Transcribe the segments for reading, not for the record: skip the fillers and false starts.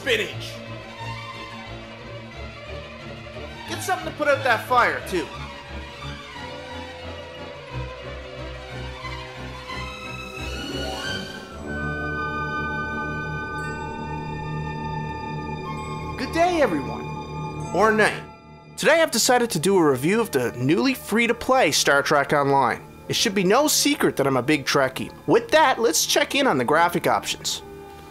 spinach. Get something to put out that fire, too. Good day, everyone. Or night. Today I've decided to do a review of the newly free-to-play Star Trek Online. It should be no secret that I'm a big Trekkie. With that, let's check in on the graphic options.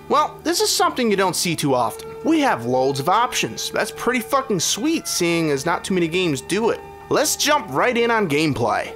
Well, this is something you don't see too often. We have loads of options. That's pretty fucking sweet, seeing as not too many games do it. Let's jump right in on gameplay.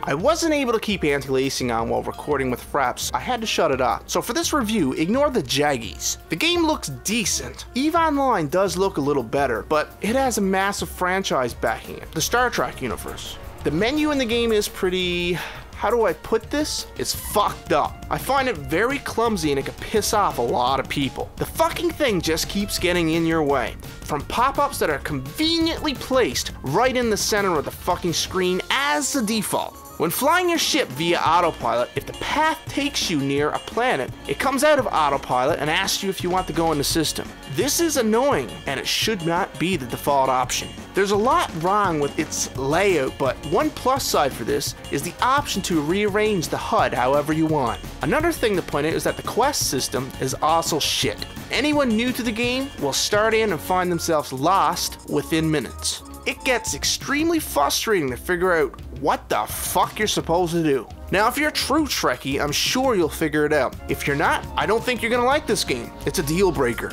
I wasn't able to keep anti-lacing on while recording with Fraps, I had to shut it off. So for this review, ignore the jaggies. The game looks decent. EVE Online does look a little better, but it has a massive franchise backing it, the Star Trek universe. The menu in the game is pretty... how do I put this? It's fucked up. I find it very clumsy and it can piss off a lot of people. The fucking thing just keeps getting in your way. From pop-ups that are conveniently placed right in the center of the fucking screen as the default. When flying your ship via autopilot, if the path takes you near a planet, it comes out of autopilot and asks you if you want to go in the system. This is annoying, and it should not be the default option. There's a lot wrong with its layout, but one plus side for this is the option to rearrange the HUD however you want. Another thing to point out is that the quest system is also shit. Anyone new to the game will start in and find themselves lost within minutes. It gets extremely frustrating to figure out what the fuck you're supposed to do. Now, if you're a true Trekkie, I'm sure you'll figure it out. If you're not, I don't think you're gonna like this game. It's a deal breaker.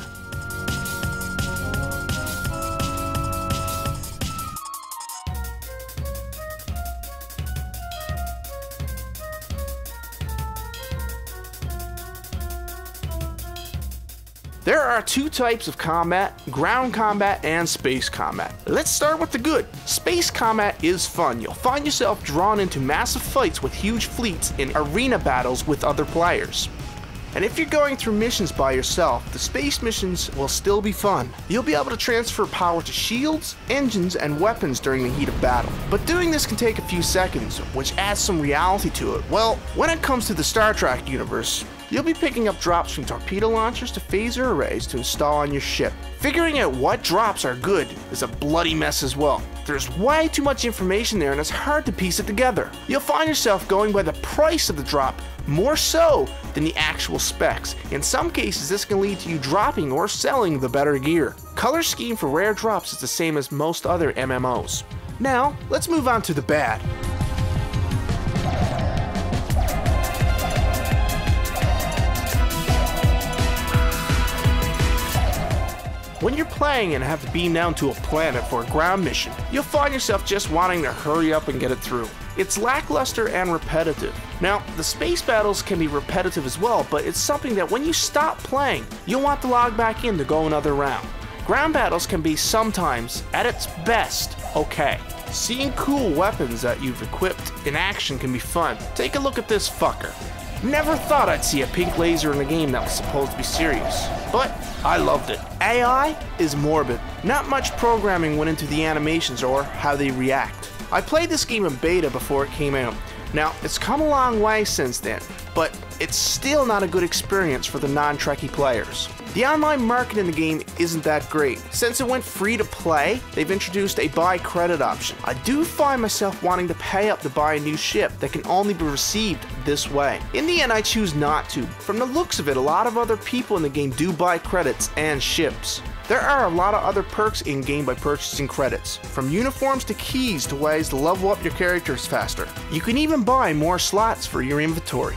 There are two types of combat, ground combat and space combat. Let's start with the good. Space combat is fun. You'll find yourself drawn into massive fights with huge fleets in arena battles with other players. And if you're going through missions by yourself, the space missions will still be fun. You'll be able to transfer power to shields, engines, and weapons during the heat of battle. But doing this can take a few seconds, which adds some reality to it. Well, when it comes to the Star Trek universe, you'll be picking up drops from torpedo launchers to phaser arrays to install on your ship. Figuring out what drops are good is a bloody mess as well. There's way too much information there and it's hard to piece it together. You'll find yourself going by the price of the drop more so than the actual specs. In some cases, this can lead to you dropping or selling the better gear. Color scheme for rare drops is the same as most other MMOs. Now, let's move on to the bad. When you're playing and have to beam down to a planet for a ground mission, you'll find yourself just wanting to hurry up and get it through. It's lackluster and repetitive. Now, the space battles can be repetitive as well, but it's something that when you stop playing, you'll want to log back in to go another round. Ground battles can be sometimes, at its best, okay. Seeing cool weapons that you've equipped in action can be fun. Take a look at this fucker. Never thought I'd see a pink laser in a game that was supposed to be serious, but I loved it. AI is morbid. Not much programming went into the animations or how they react. I played this game in beta before it came out. Now, it's come a long way since then, but it's still not a good experience for the non-Trekkie players. The online market in the game isn't that great. Since it went free to play, they've introduced a buy credit option. I do find myself wanting to pay up to buy a new ship that can only be received this way. In the end, I choose not to. From the looks of it, a lot of other people in the game do buy credits and ships. There are a lot of other perks in-game by purchasing credits, from uniforms to keys to ways to level up your characters faster. You can even buy more slots for your inventory.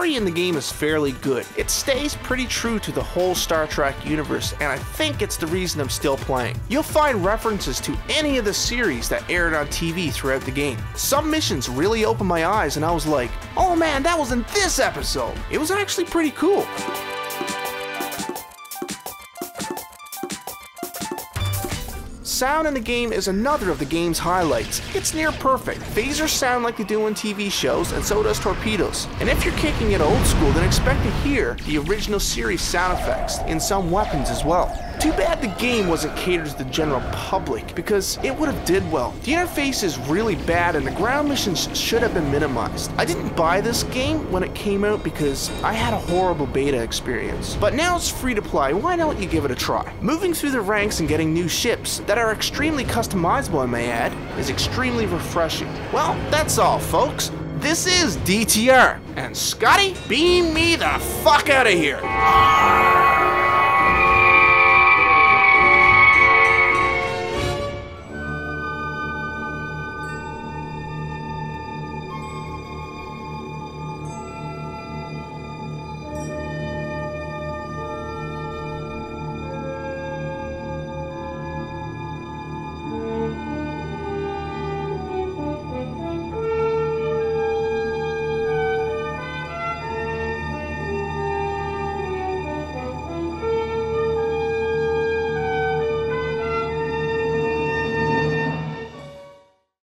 story in the game is fairly good. It stays pretty true to the whole Star Trek universe, and I think it's the reason I'm still playing. You'll find references to any of the series that aired on TV throughout the game. Some missions really opened my eyes and I was like, oh man, that was in this episode. It was actually pretty cool. Sound in the game is another of the game's highlights. It's near perfect. Phasers sound like they do in TV shows, and so does torpedoes. And if you're kicking it old school, then expect to hear the original series sound effects in some weapons as well. Too bad the game wasn't catered to the general public, because it would have did well. The interface is really bad and the ground missions should have been minimized. I didn't buy this game when it came out because I had a horrible beta experience. But now it's free to play, why don't you give it a try? Moving through the ranks and getting new ships that are extremely customizable, I may add, is extremely refreshing. Well, that's all folks. This is DTR, and Scotty, beam me the fuck out of here.